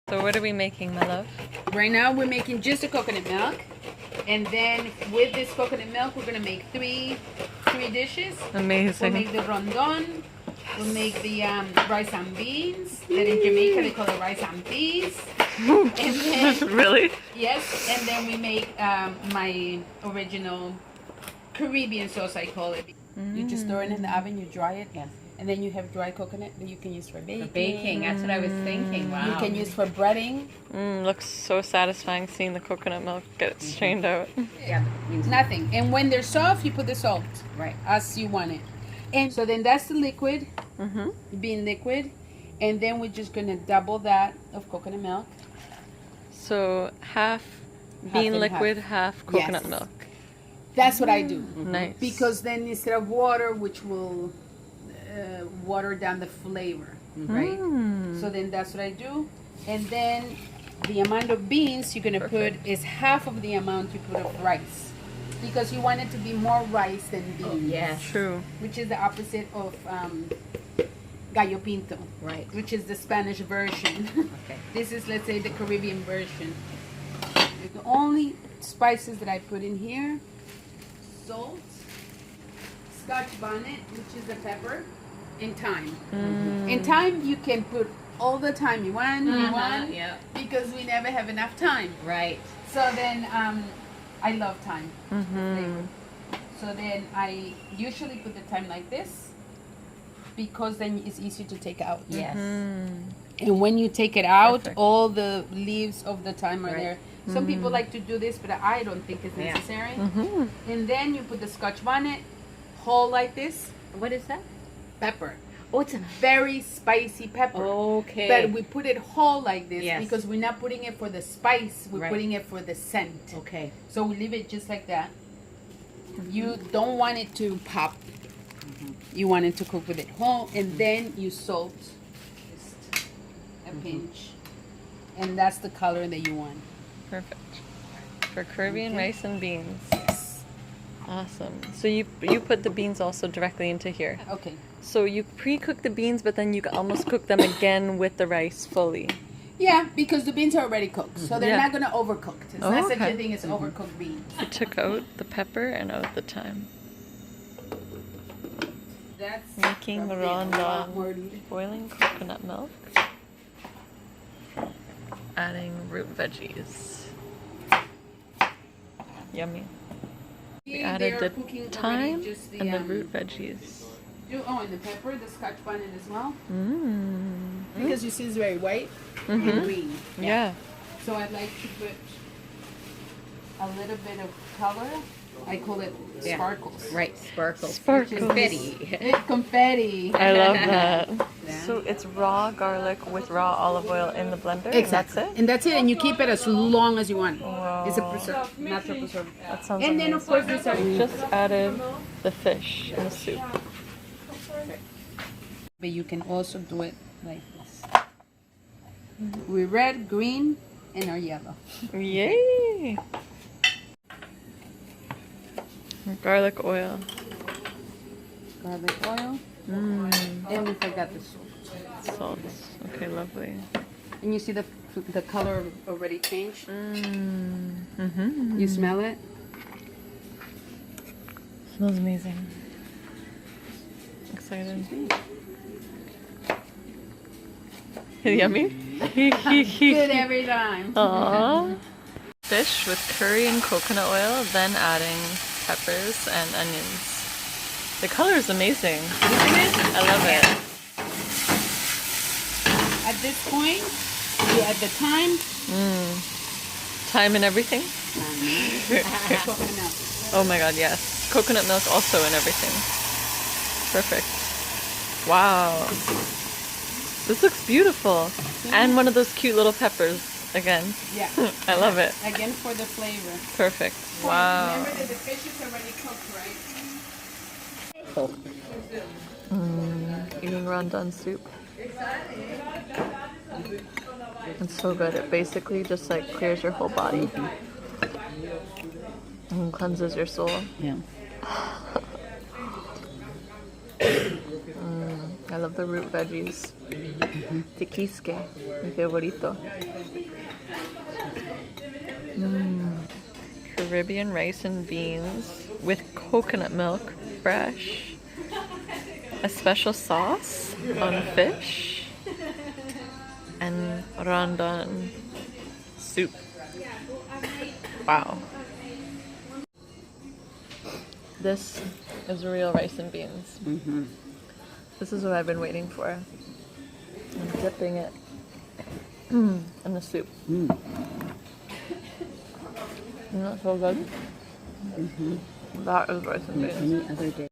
So what are we making, my love? Right now we're making just the coconut milk. And then with this coconut milk, we're gonna make three dishes. Amazing. We'll make the rondon. We'll make the rice and beans. That in Jamaica they call it rice and peas. And then, really? yes. And then we make my original Caribbean sauce, I call it. You just throw it in the oven, you dry it. Yes. And then you have dry coconut that you can use for baking. For baking, that's what I was thinking. Wow. You can use for breading. Looks so satisfying seeing the coconut milk get strained out. Yeah. Nothing. And when they're soft, you put the salt. Right. As you want it. And so then that's the liquid, being liquid. And then we're just going to double that of coconut milk. So half bean and liquid, half coconut Yes. milk. That's what I do. Nice. Because then instead of water, which will water down the flavor, right? So then that's what I do. And then the amount of beans you're going to put is half of the amount you put of rice. Because you want it to be more rice than beans. Yes. True. Which is the opposite of gallo pinto. Right. Which is the Spanish version. Okay. This is, let's say, the Caribbean version. The only spices that I put in here: salt, Scotch bonnet, which is the pepper, and thyme. And thyme you can put all the time you want. Yeah. Because we never have enough time. Right. So then, I love thyme. Flavor. So then I usually put the thyme like this, because then it's easier to take out. Yes. And when you take it out, Perfect. all the leaves of the thyme are Right. there. Some people like to do this, but I don't think it's Yeah. necessary. And then you put the Scotch bonnet whole like this, What is that? pepper. Oh, it's a. Very spicy pepper. Okay. But we put it whole like this Yes. because we're not putting it for the spice, we're Right. putting it for the scent. Okay. So we leave it just like that. You don't want it to pop. You want it to cook with it whole, and then you salt just a pinch, and that's the color that you want. Perfect. For Caribbean rice and beans. Yes. Awesome. So you put the beans also directly into here. Okay. So you pre-cook the beans, but then you almost cook them again with the rice fully. Yeah, because the beans are already cooked, so they're Yeah. not gonna overcook. It's Oh, not such okay. a thing as overcooked beans. I took out the pepper and out the thyme. That's Making probably a lot rondon. more needed. Boiling coconut milk. Adding root veggies. Yummy. We They added are the cooking already, thyme just and the root veggies. Oh, and the pepper, the Scotch bonnet as well. Mmm. Because you see it's very white and green. Yeah. So I'd like to put a little bit of color. I call it Yeah. sparkles. Right. Sparkles. Sparkles. Confetti. It's confetti. I love that. So it's raw garlic with raw olive oil in the blender? Exactly. And that's it? And that's it. And you keep it as long as you want. Wow. It's a natural preserve. That sounds And then, amazing. of course, these are... Just added the fish in the soup. But you can also do it like this. We're red, green, and our yellow. Yay! Garlic oil. Garlic oil. And we forgot the salt. Salt. Okay, lovely. And you see the color already changed? Mm-hmm. You smell it? Smells amazing. Excited. Yummy? Good every time. Aww. Fish with curry and coconut oil, then adding peppers and onions. The color is amazing. Isn't it? I love it. At this point, we add the thyme. Thyme and everything? Coconut milk. Oh my god, yes. Coconut milk also in everything. Perfect. Wow. This looks beautiful. And one of those cute little peppers again. Yeah. I love it. Again for the flavor. Perfect. Wow. Remember that the fish is already cooked, right? Eating rondon soup. It's so good. It basically just like clears your whole body and cleanses your soul. Yeah. I love the root veggies. Tiquisque, mi favorito. Caribbean rice and beans with coconut milk, fresh. A special sauce on fish. And Rondon soup. Wow. This is real rice and beans. This is what I've been waiting for. I'm dipping it in the soup. Isn't that so good? That is rice and beans. Any other day.